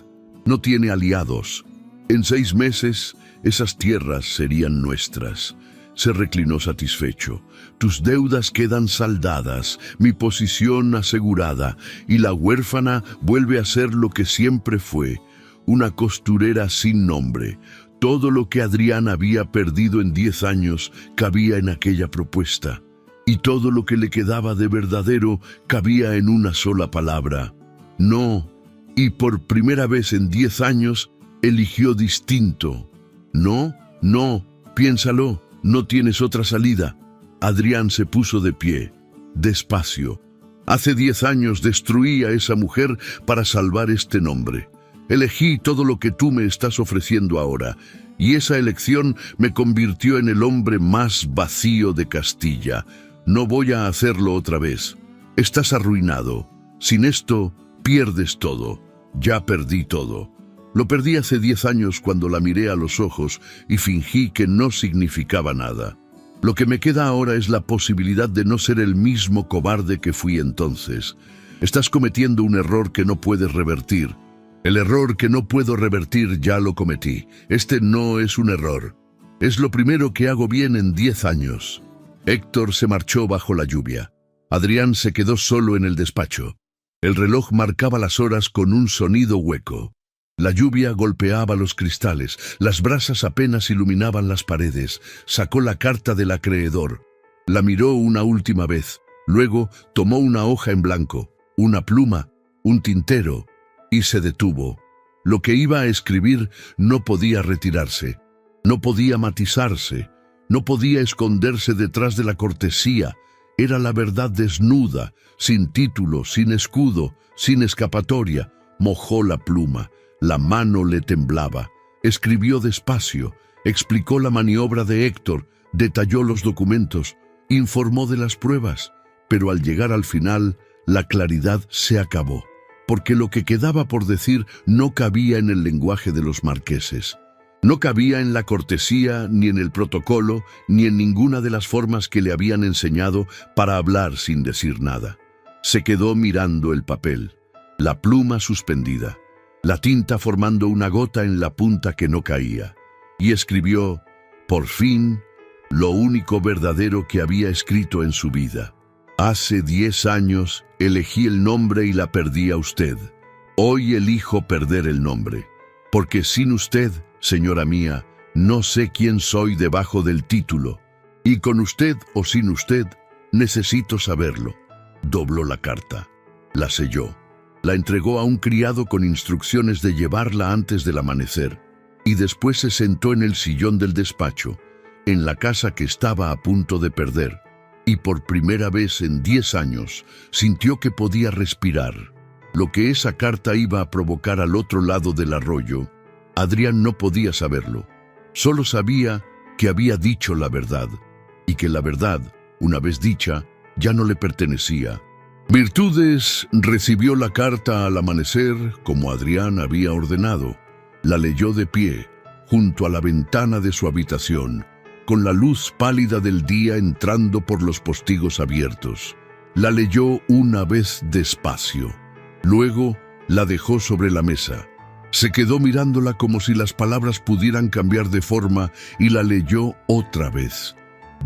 no tiene aliados. En 6 meses, esas tierras serían nuestras. Se reclinó satisfecho. Tus deudas quedan saldadas, mi posición asegurada, y la huérfana vuelve a ser lo que siempre fue, una costurera sin nombre. Todo lo que Adrián había perdido en 10 años cabía en aquella propuesta, y todo lo que le quedaba de verdadero cabía en una sola palabra: no. Y por primera vez en 10 años eligió distinto. No, no, piénsalo, no tienes otra salida. Adrián se puso de pie, despacio. Hace 10 años destruí a esa mujer para salvar este nombre. Elegí todo lo que tú me estás ofreciendo ahora, y esa elección me convirtió en el hombre más vacío de Castilla. No voy a hacerlo otra vez. Estás arruinado. Sin esto, pierdes todo. Ya perdí todo. Lo perdí hace 10 años cuando la miré a los ojos y fingí que no significaba nada. Lo que me queda ahora es la posibilidad de no ser el mismo cobarde que fui entonces. Estás cometiendo un error que no puedes revertir. El error que no puedo revertir ya lo cometí. Este no es un error. Es lo primero que hago bien en 10 años. Héctor se marchó bajo la lluvia. Adrián se quedó solo en el despacho. El reloj marcaba las horas con un sonido hueco. La lluvia golpeaba los cristales, las brasas apenas iluminaban las paredes. Sacó la carta del acreedor. La miró una última vez. Luego tomó una hoja en blanco, una pluma, un tintero, y se detuvo. Lo que iba a escribir no podía retirarse, no podía matizarse, no podía esconderse detrás de la cortesía. Era la verdad desnuda, sin título, sin escudo, sin escapatoria. Mojó la pluma, la mano le temblaba. Escribió despacio, explicó la maniobra de Héctor, detalló los documentos, informó de las pruebas. Pero al llegar al final, la claridad se acabó, porque lo que quedaba por decir no cabía en el lenguaje de los marqueses. No cabía en la cortesía, ni en el protocolo, ni en ninguna de las formas que le habían enseñado para hablar sin decir nada. Se quedó mirando el papel, la pluma suspendida, la tinta formando una gota en la punta que no caía, y escribió, por fin, lo único verdadero que había escrito en su vida. Hace 10 años elegí el nombre y la perdí a usted. Hoy elijo perder el nombre, porque sin usted, señora mía, no sé quién soy debajo del título. Y con usted o sin usted, necesito saberlo. Dobló la carta, la selló, la entregó a un criado con instrucciones de llevarla antes del amanecer, y después se sentó en el sillón del despacho, en la casa que estaba a punto de perder. Y por primera vez en 10 años sintió que podía respirar. Lo que esa carta iba a provocar al otro lado del arroyo, Adrián no podía saberlo. Solo sabía que había dicho la verdad, y que la verdad, una vez dicha, ya no le pertenecía. Virtudes recibió la carta al amanecer como Adrián había ordenado. La leyó de pie, junto a la ventana de su habitación, con la luz pálida del día entrando por los postigos abiertos. La leyó una vez despacio. Luego la dejó sobre la mesa. Se quedó mirándola como si las palabras pudieran cambiar de forma y la leyó otra vez.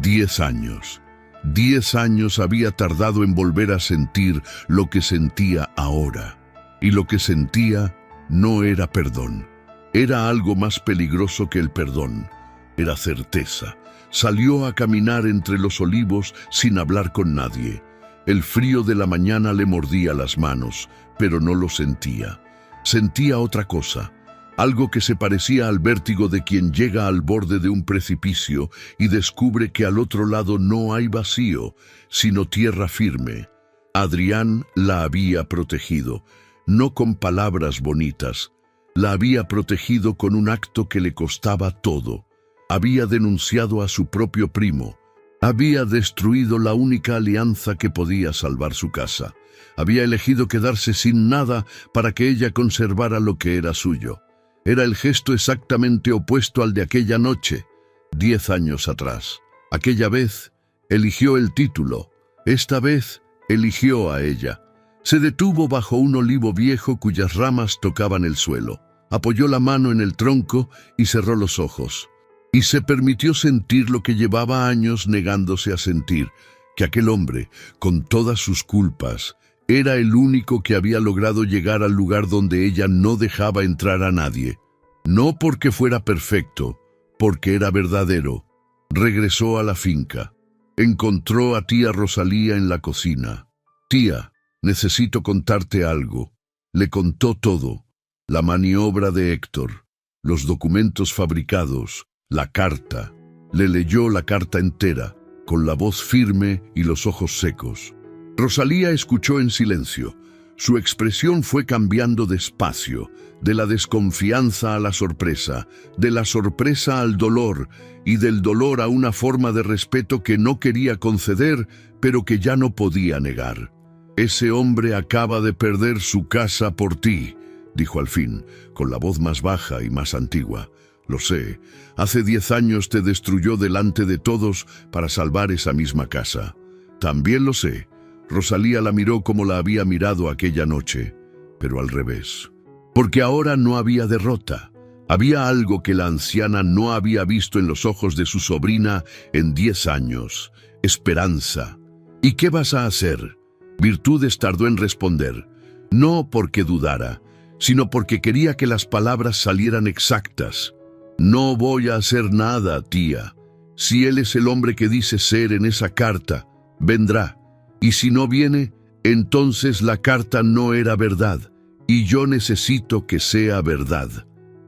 10 años. 10 años había tardado en volver a sentir lo que sentía ahora. Y lo que sentía no era perdón. Era algo más peligroso que el perdón. Era certeza. Salió a caminar entre los olivos sin hablar con nadie. El frío de la mañana le mordía las manos, pero no lo sentía. Sentía otra cosa, algo que se parecía al vértigo de quien llega al borde de un precipicio y descubre que al otro lado no hay vacío, sino tierra firme. Adrián la había protegido, no con palabras bonitas. La había protegido con un acto que le costaba todo. Había denunciado a su propio primo. Había destruido la única alianza que podía salvar su casa. Había elegido quedarse sin nada para que ella conservara lo que era suyo. Era el gesto exactamente opuesto al de aquella noche, 10 años atrás. Aquella vez eligió el título. Esta vez eligió a ella. Se detuvo bajo un olivo viejo cuyas ramas tocaban el suelo. Apoyó la mano en el tronco y cerró los ojos. Y se permitió sentir lo que llevaba años negándose a sentir, que aquel hombre, con todas sus culpas, era el único que había logrado llegar al lugar donde ella no dejaba entrar a nadie. No porque fuera perfecto, porque era verdadero. Regresó a la finca. Encontró a tía Rosalía en la cocina. «Tía, necesito contarte algo». Le contó todo. La maniobra de Héctor, los documentos fabricados, la carta. Le leyó la carta entera, con la voz firme y los ojos secos. Rosalía escuchó en silencio. Su expresión fue cambiando despacio, de la desconfianza a la sorpresa, de la sorpresa al dolor, y del dolor a una forma de respeto que no quería conceder, pero que ya no podía negar. «Ese hombre acaba de perder su casa por ti», dijo al fin, con la voz más baja y más antigua. «Lo sé, hace 10 años te destruyó delante de todos para salvar esa misma casa. También lo sé». Rosalía la miró como la había mirado aquella noche, pero al revés. Porque ahora no había derrota, Había algo que la anciana no había visto en los ojos de su sobrina en 10 años: esperanza. ¿Y qué vas a hacer? Virtudes tardó en responder, no porque dudara, sino porque quería que las palabras salieran exactas. No voy a hacer nada, tía. Si él es el hombre que dice ser en esa carta, vendrá. Y si no viene, entonces la carta no era verdad, y yo necesito que sea verdad.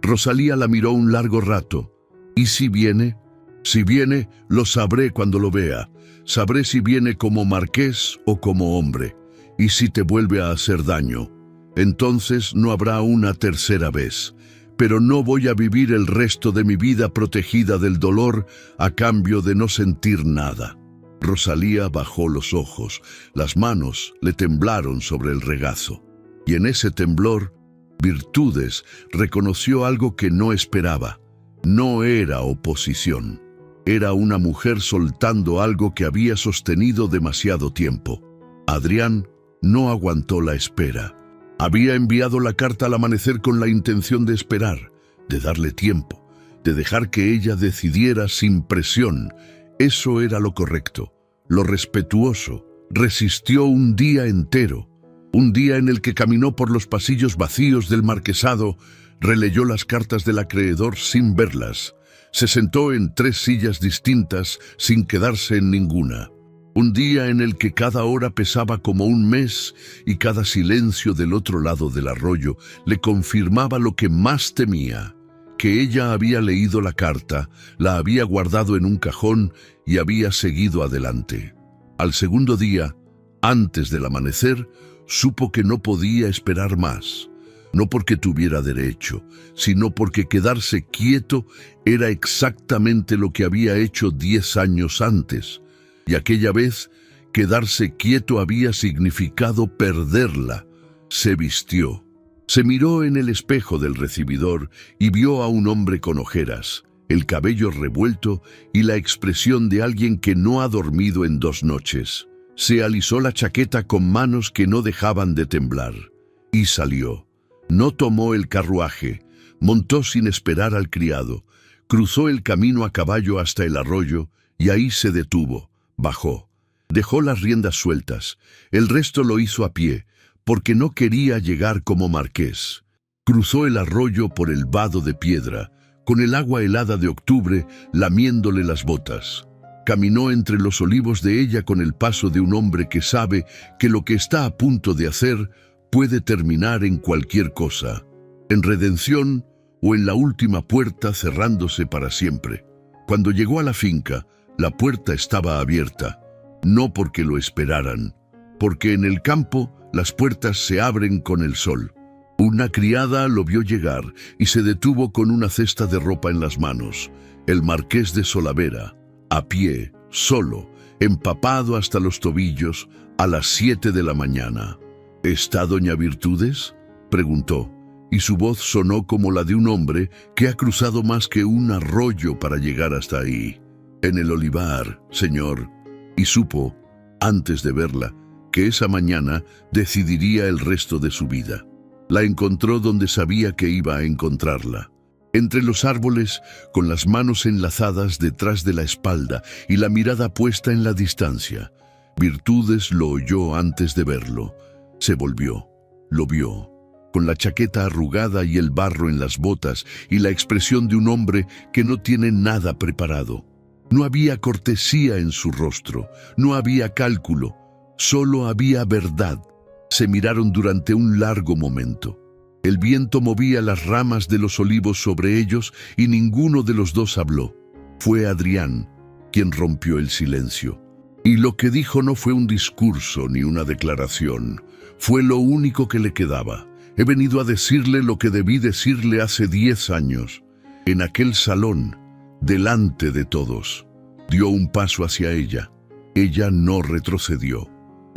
Rosalía la miró un largo rato. ¿Y si viene? Si viene, lo sabré cuando lo vea. Sabré si viene como marqués o como hombre. Y si te vuelve a hacer daño, entonces no habrá una tercera vez. Pero no voy a vivir el resto de mi vida protegida del dolor a cambio de no sentir nada. Rosalía bajó los ojos, las manos le temblaron sobre el regazo. Y en ese temblor, Virtudes reconoció algo que no esperaba. No era oposición. Era una mujer soltando algo que había sostenido demasiado tiempo. Adrián no aguantó la espera. Había enviado la carta al amanecer con la intención de esperar, de darle tiempo, de dejar que ella decidiera sin presión. Eso era lo correcto, lo respetuoso. Resistió un día entero, un día en el que caminó por los pasillos vacíos del marquesado, releyó las cartas del acreedor sin verlas, se sentó en 3 sillas distintas sin quedarse en ninguna. Un día en el que cada hora pesaba como un mes y cada silencio del otro lado del arroyo le confirmaba lo que más temía, que ella había leído la carta, la había guardado en un cajón y había seguido adelante. Al segundo día, antes del amanecer, supo que no podía esperar más, no porque tuviera derecho, sino porque quedarse quieto era exactamente lo que había hecho 10 años antes. Y aquella vez, quedarse quieto había significado perderla. Se vistió. Se miró en el espejo del recibidor y vio a un hombre con ojeras, el cabello revuelto y la expresión de alguien que no ha dormido en 2 noches. Se alisó la chaqueta con manos que no dejaban de temblar. Y salió. No tomó el carruaje, montó sin esperar al criado, cruzó el camino a caballo hasta el arroyo y ahí se detuvo. Bajó, dejó las riendas sueltas, el resto lo hizo a pie, porque no quería llegar como marqués. Cruzó el arroyo por el vado de piedra, con el agua helada de octubre lamiéndole las botas. Caminó entre los olivos de ella con el paso de un hombre que sabe que lo que está a punto de hacer puede terminar en cualquier cosa, en redención o en la última puerta cerrándose para siempre. Cuando llegó a la finca, la puerta estaba abierta, no porque lo esperaran, porque en el campo las puertas se abren con el sol. Una criada lo vio llegar y se detuvo con una cesta de ropa en las manos. El marqués de Solavera, a pie, solo, empapado hasta los tobillos, a las 7 de la mañana. ¿Está doña Virtudes?, preguntó, y su voz sonó como la de un hombre que ha cruzado más que un arroyo para llegar hasta ahí. En el olivar, señor, y supo, antes de verla, que esa mañana decidiría el resto de su vida. La encontró donde sabía que iba a encontrarla, entre los árboles, con las manos enlazadas detrás de la espalda y la mirada puesta en la distancia. Virtudes lo oyó antes de verlo. Se volvió, lo vio, con la chaqueta arrugada y el barro en las botas y la expresión de un hombre que no tiene nada preparado. No había cortesía en su rostro, no había cálculo, solo había verdad. Se miraron durante un largo momento. El viento movía las ramas de los olivos sobre ellos y ninguno de los dos habló. Fue Adrián quien rompió el silencio. Y lo que dijo no fue un discurso ni una declaración, fue lo único que le quedaba. He venido a decirle lo que debí decirle hace 10 años, en aquel salón, delante de todos. Dio un paso hacia ella. Ella no retrocedió.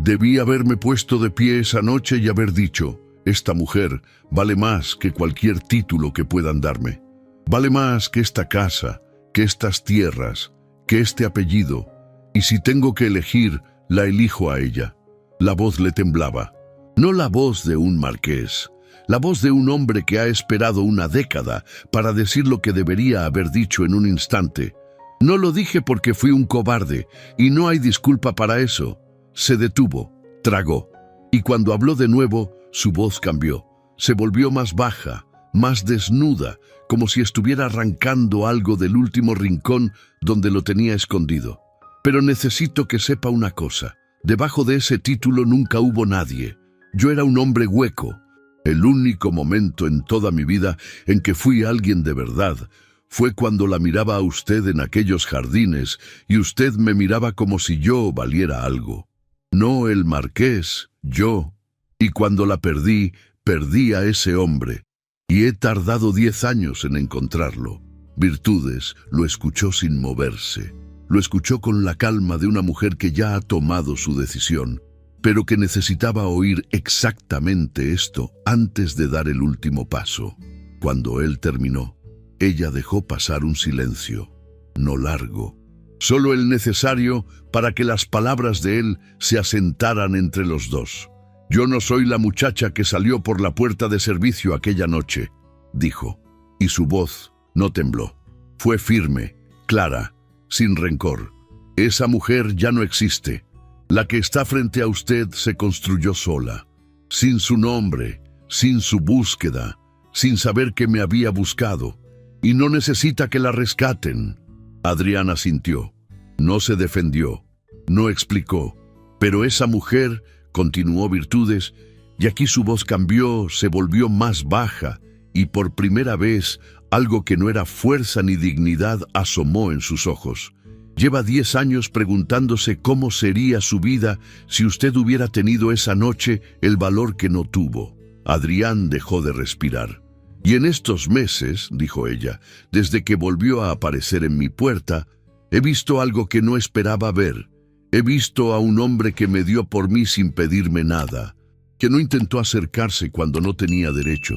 Debí haberme puesto de pie esa noche y haber dicho: esta mujer vale más que cualquier título que puedan darme. Vale más que esta casa, que estas tierras, que este apellido. Y si tengo que elegir, la elijo a ella. La voz le temblaba. No la voz de un marqués, la voz de un hombre que ha esperado una década para decir lo que debería haber dicho en un instante. No lo dije porque fui un cobarde, y no hay disculpa para eso. Se detuvo, tragó, y cuando habló de nuevo, su voz cambió. Se volvió más baja, más desnuda, como si estuviera arrancando algo del último rincón donde lo tenía escondido. Pero necesito que sepa una cosa. Debajo de ese título nunca hubo nadie. Yo era un hombre hueco. El único momento en toda mi vida en que fui alguien de verdad fue cuando la miraba a usted en aquellos jardines y usted me miraba como si yo valiera algo. No el marqués, yo. Y cuando la perdí, perdí a ese hombre. Y he tardado 10 años en encontrarlo. Virtudes lo escuchó sin moverse. Lo escuchó con la calma de una mujer que ya ha tomado su decisión, pero que necesitaba oír exactamente esto antes de dar el último paso. Cuando él terminó, ella dejó pasar un silencio, no largo, solo el necesario para que las palabras de él se asentaran entre los dos. «Yo no soy la muchacha que salió por la puerta de servicio aquella noche», dijo, y su voz no tembló. Fue firme, clara, sin rencor. «Esa mujer ya no existe. La que está frente a usted se construyó sola, sin su nombre, sin su búsqueda, sin saber que me había buscado, y no necesita que la rescaten». Adrián asintió. No se defendió, no explicó, pero esa mujer, continuó Virtudes, y aquí su voz cambió, se volvió más baja, y por primera vez algo que no era fuerza ni dignidad asomó en sus ojos. Lleva 10 años preguntándose cómo sería su vida si usted hubiera tenido esa noche el valor que no tuvo. Adrián dejó de respirar. Y en estos meses, dijo ella, desde que volvió a aparecer en mi puerta, he visto algo que no esperaba ver. He visto a un hombre que me dio por mí sin pedirme nada, que no intentó acercarse cuando no tenía derecho,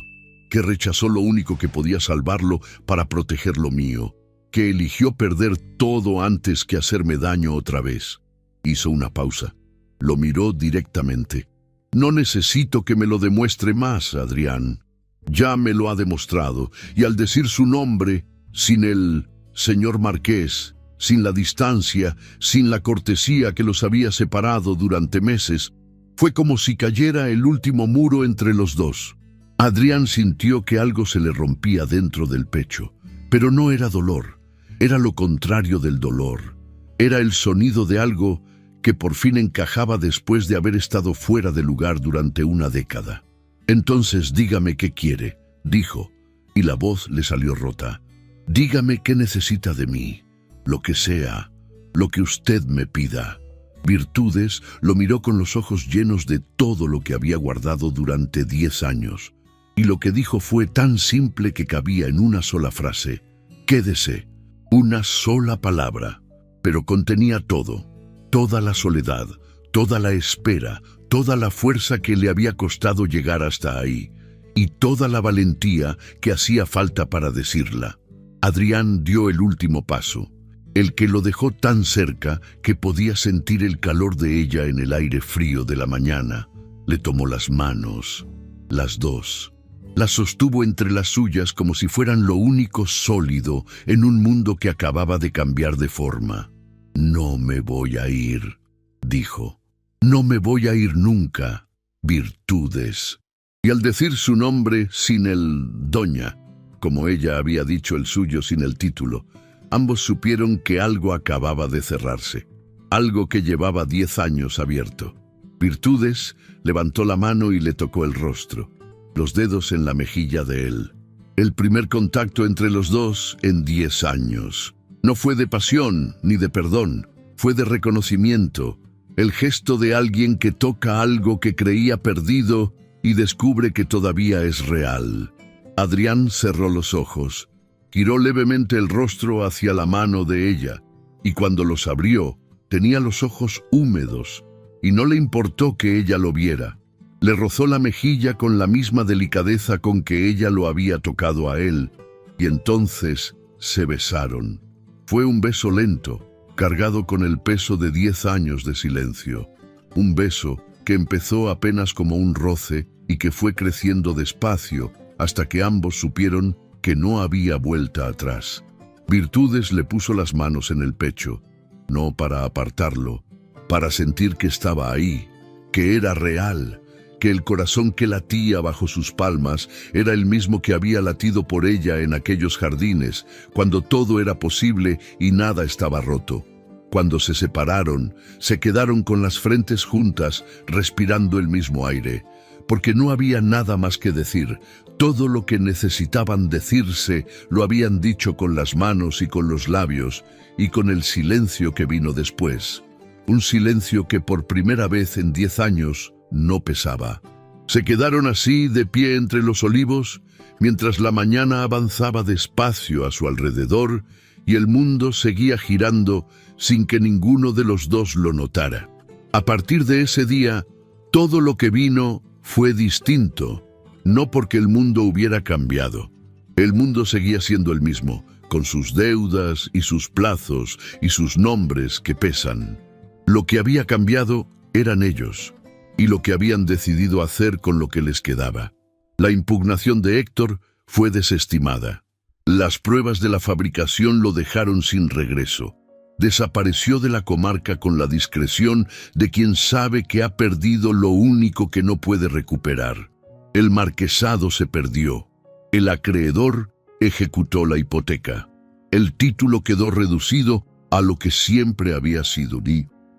que rechazó lo único que podía salvarlo para proteger lo mío, que eligió perder todo antes que hacerme daño otra vez. Hizo una pausa. Lo miró directamente. No necesito que me lo demuestre más, Adrián. Ya me lo ha demostrado, y al decir su nombre, sin el señor marqués, sin la distancia, sin la cortesía que los había separado durante meses, fue como si cayera el último muro entre los dos. Adrián sintió que algo se le rompía dentro del pecho, pero no era dolor, era lo contrario del dolor. Era el sonido de algo que por fin encajaba después de haber estado fuera de lugar durante una década. «Entonces dígame qué quiere», dijo, y la voz le salió rota. «Dígame qué necesita de mí, lo que sea, lo que usted me pida». Virtudes lo miró con los ojos llenos de todo lo que había guardado durante 10 años, y lo que dijo fue tan simple que cabía en una sola frase. «Quédese». Una sola palabra, pero contenía todo, toda la soledad, toda la espera, toda la fuerza que le había costado llegar hasta ahí, y toda la valentía que hacía falta para decirla. Adrián dio el último paso, el que lo dejó tan cerca que podía sentir el calor de ella en el aire frío de la mañana. Le tomó las manos, las dos. Las sostuvo entre las suyas como si fueran lo único sólido en un mundo que acababa de cambiar de forma. «No me voy a ir», dijo. «No me voy a ir nunca, Virtudes». Y al decir su nombre sin el doña, como ella había dicho el suyo sin el título, ambos supieron que algo acababa de cerrarse, algo que llevaba 10 años abierto. Virtudes levantó la mano y le tocó el rostro, los dedos en la mejilla de él. El primer contacto entre los dos en 10 años. No fue de pasión ni de perdón, fue de reconocimiento, el gesto de alguien que toca algo que creía perdido y descubre que todavía es real. Adrián cerró los ojos, giró levemente el rostro hacia la mano de ella, y cuando los abrió, tenía los ojos húmedos, y no le importó que ella lo viera. Le rozó la mejilla con la misma delicadeza con que ella lo había tocado a él, y entonces se besaron. Fue un beso lento, cargado con el peso de 10 años de silencio. Un beso que empezó apenas como un roce y que fue creciendo despacio hasta que ambos supieron que no había vuelta atrás. Virtudes le puso las manos en el pecho, no para apartarlo, para sentir que estaba ahí, que era real, que el corazón que latía bajo sus palmas era el mismo que había latido por ella en aquellos jardines, cuando todo era posible y nada estaba roto. Cuando se separaron, se quedaron con las frentes juntas, respirando el mismo aire, porque no había nada más que decir. Todo lo que necesitaban decirse lo habían dicho con las manos y con los labios, y con el silencio que vino después. Un silencio que por primera vez en 10 años no pesaba. Se quedaron así de pie entre los olivos, mientras la mañana avanzaba despacio a su alrededor y el mundo seguía girando sin que ninguno de los dos lo notara. A partir de ese día, todo lo que vino fue distinto, no porque el mundo hubiera cambiado. El mundo seguía siendo el mismo, con sus deudas y sus plazos y sus nombres que pesan. Lo que había cambiado eran ellos, y lo que habían decidido hacer con lo que les quedaba. La impugnación de Héctor fue desestimada. Las pruebas de la fabricación lo dejaron sin regreso. Desapareció de la comarca con la discreción de quien sabe que ha perdido lo único que no puede recuperar. El marquesado se perdió. El acreedor ejecutó la hipoteca. El título quedó reducido a lo que siempre había sido,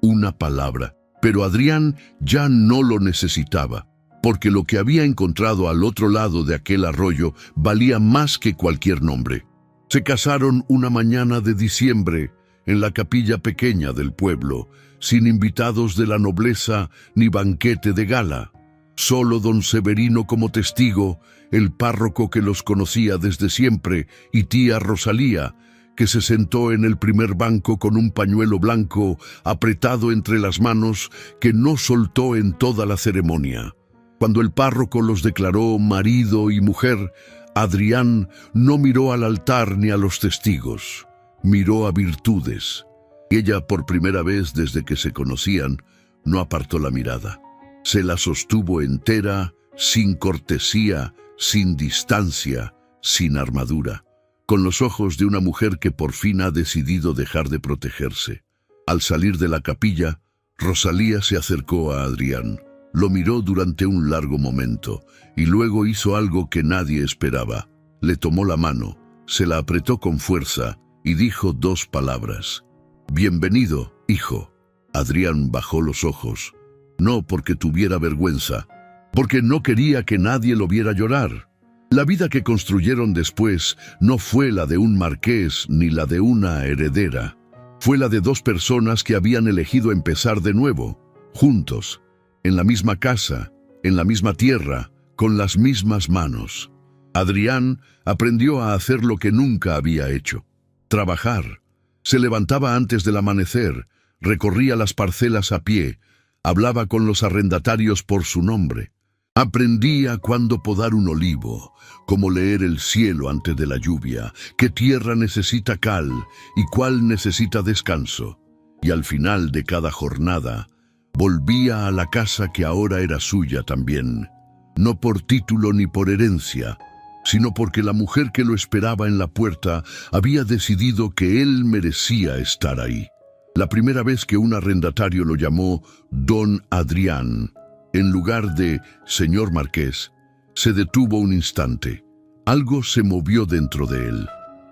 una palabra. Pero Adrián ya no lo necesitaba, porque lo que había encontrado al otro lado de aquel arroyo valía más que cualquier nombre. Se casaron una mañana de diciembre en la capilla pequeña del pueblo, sin invitados de la nobleza ni banquete de gala. Solo don Severino como testigo, el párroco que los conocía desde siempre, y tía Rosalía, que se sentó en el primer banco con un pañuelo blanco apretado entre las manos que no soltó en toda la ceremonia. Cuando el párroco los declaró marido y mujer, Adrián no miró al altar ni a los testigos, miró a Virtudes. Ella, por primera vez desde que se conocían, no apartó la mirada. Se la sostuvo entera, sin cortesía, sin distancia, sin armadura, con los ojos de una mujer que por fin ha decidido dejar de protegerse. Al salir de la capilla, Rosalía se acercó a Adrián, lo miró durante un largo momento y luego hizo algo que nadie esperaba. Le tomó la mano, se la apretó con fuerza y dijo 2 palabras. «Bienvenido, hijo». Adrián bajó los ojos, no porque tuviera vergüenza, porque no quería que nadie lo viera llorar. La vida que construyeron después no fue la de un marqués ni la de una heredera. Fue la de 2 personas que habían elegido empezar de nuevo, juntos, en la misma casa, en la misma tierra, con las mismas manos. Adrián aprendió a hacer lo que nunca había hecho: trabajar. Se levantaba antes del amanecer, recorría las parcelas a pie, hablaba con los arrendatarios por su nombre. Aprendía cuándo podar un olivo, cómo leer el cielo antes de la lluvia, qué tierra necesita cal y cuál necesita descanso. Y al final de cada jornada, volvía a la casa que ahora era suya también, no por título ni por herencia, sino porque la mujer que lo esperaba en la puerta había decidido que él merecía estar ahí. La primera vez que un arrendatario lo llamó Don Adrián, en lugar de Señor Marqués, se detuvo un instante. Algo se movió dentro de él.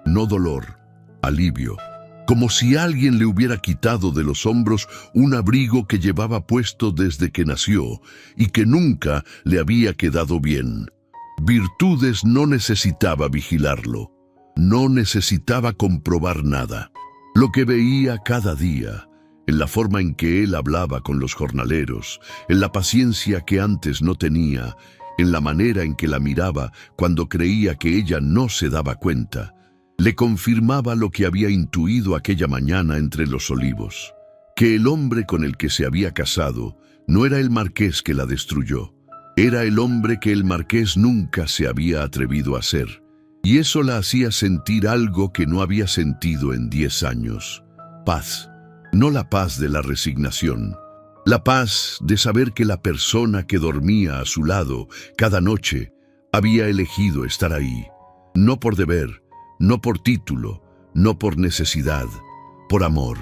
No dolor, alivio. Como si alguien le hubiera quitado de los hombros un abrigo que llevaba puesto desde que nació y que nunca le había quedado bien. Virtudes no necesitaba vigilarlo. No necesitaba comprobar nada. Lo que veía cada día, en la forma en que él hablaba con los jornaleros, en la paciencia que antes no tenía, en la manera en que la miraba cuando creía que ella no se daba cuenta, le confirmaba lo que había intuido aquella mañana entre los olivos, que el hombre con el que se había casado no era el marqués que la destruyó, era el hombre que el marqués nunca se había atrevido a ser, y eso la hacía sentir algo que no había sentido en 10 años: paz. No la paz de la resignación, La paz de saber que la persona que dormía a su lado cada noche había elegido estar ahí, no por deber, no por título, no por necesidad, por amor.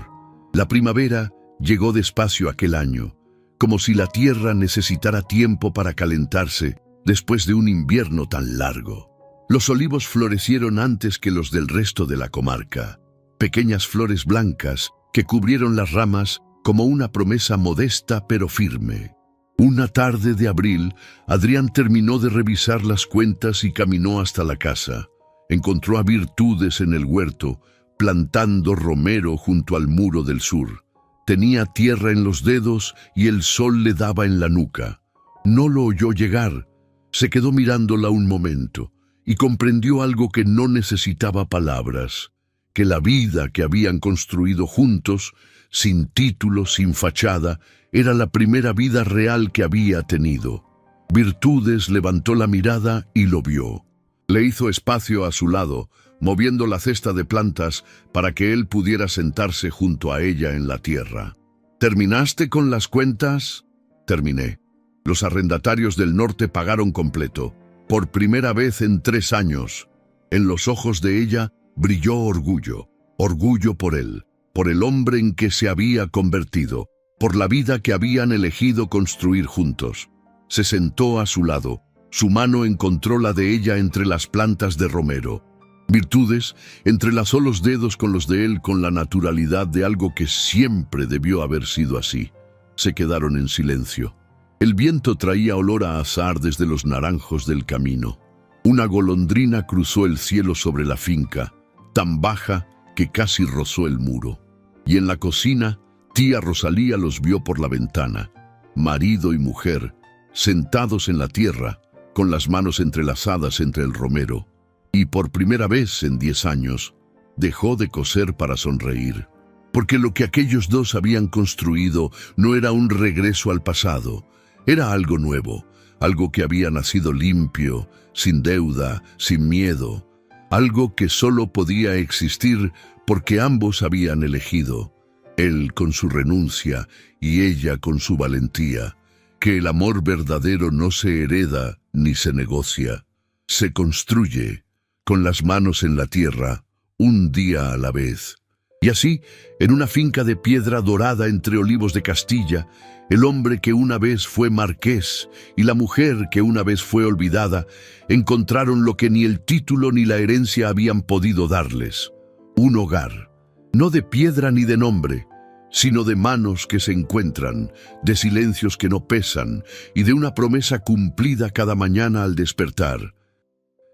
La primavera llegó despacio aquel año, como si la tierra necesitara tiempo para calentarse después de un invierno tan largo. Los olivos florecieron antes que los del resto de la comarca, pequeñas flores blancas que cubrieron las ramas como una promesa modesta pero firme. Una tarde de abril, Adrián terminó de revisar las cuentas y caminó hasta la casa. Encontró a Virtudes en el huerto, plantando romero junto al muro del sur. Tenía tierra en los dedos y el sol le daba en la nuca. No lo oyó llegar. Se quedó mirándola un momento y comprendió algo que no necesitaba palabras, que la vida que habían construido juntos, sin título, sin fachada, era la primera vida real que había tenido. Virtudes levantó la mirada y lo vio. Le hizo espacio a su lado, moviendo la cesta de plantas para que él pudiera sentarse junto a ella en la tierra. ¿Terminaste con las cuentas? Terminé. Los arrendatarios del norte pagaron completo, por primera vez en 3 años. En los ojos de ella brilló orgullo, orgullo por él, por el hombre en que se había convertido, por la vida que habían elegido construir juntos. Se sentó a su lado, su mano encontró la de ella entre las plantas de romero. Virtudes entrelazó los dedos con los de él con la naturalidad de algo que siempre debió haber sido así. Se quedaron en silencio. El viento traía olor a azahar desde los naranjos del camino. Una golondrina cruzó el cielo sobre la finca, tan baja que casi rozó el muro. Y en la cocina, tía Rosalía los vio por la ventana, marido y mujer, sentados en la tierra, con las manos entrelazadas entre el romero. Y por primera vez en 10 años, dejó de coser para sonreír. Porque lo que aquellos dos habían construido no era un regreso al pasado, era algo nuevo, algo que había nacido limpio, sin deuda, sin miedo, algo que solo podía existir porque ambos habían elegido, él con su renuncia y ella con su valentía, que el amor verdadero no se hereda ni se negocia, se construye con las manos en la tierra, un día a la vez. Y así, en una finca de piedra dorada entre olivos de Castilla, el hombre que una vez fue marqués y la mujer que una vez fue olvidada, encontraron lo que ni el título ni la herencia habían podido darles: un hogar, no de piedra ni de nombre, sino de manos que se encuentran, de silencios que no pesan y de una promesa cumplida cada mañana al despertar.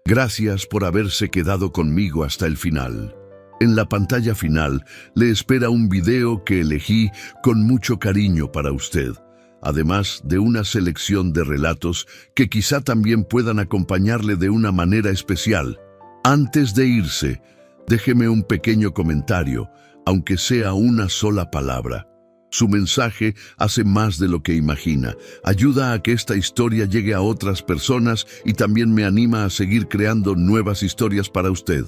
Gracias por haberse quedado conmigo hasta el final. En la pantalla final le espera un video que elegí con mucho cariño para usted, además de una selección de relatos que quizá también puedan acompañarle de una manera especial. Antes de irse, déjeme un pequeño comentario, aunque sea una sola palabra. Su mensaje hace más de lo que imagina, ayuda a que esta historia llegue a otras personas y también me anima a seguir creando nuevas historias para usted.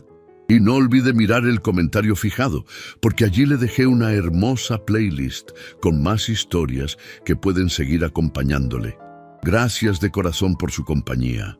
Y no olvide mirar el comentario fijado, porque allí le dejé una hermosa playlist con más historias que pueden seguir acompañándole. Gracias de corazón por su compañía.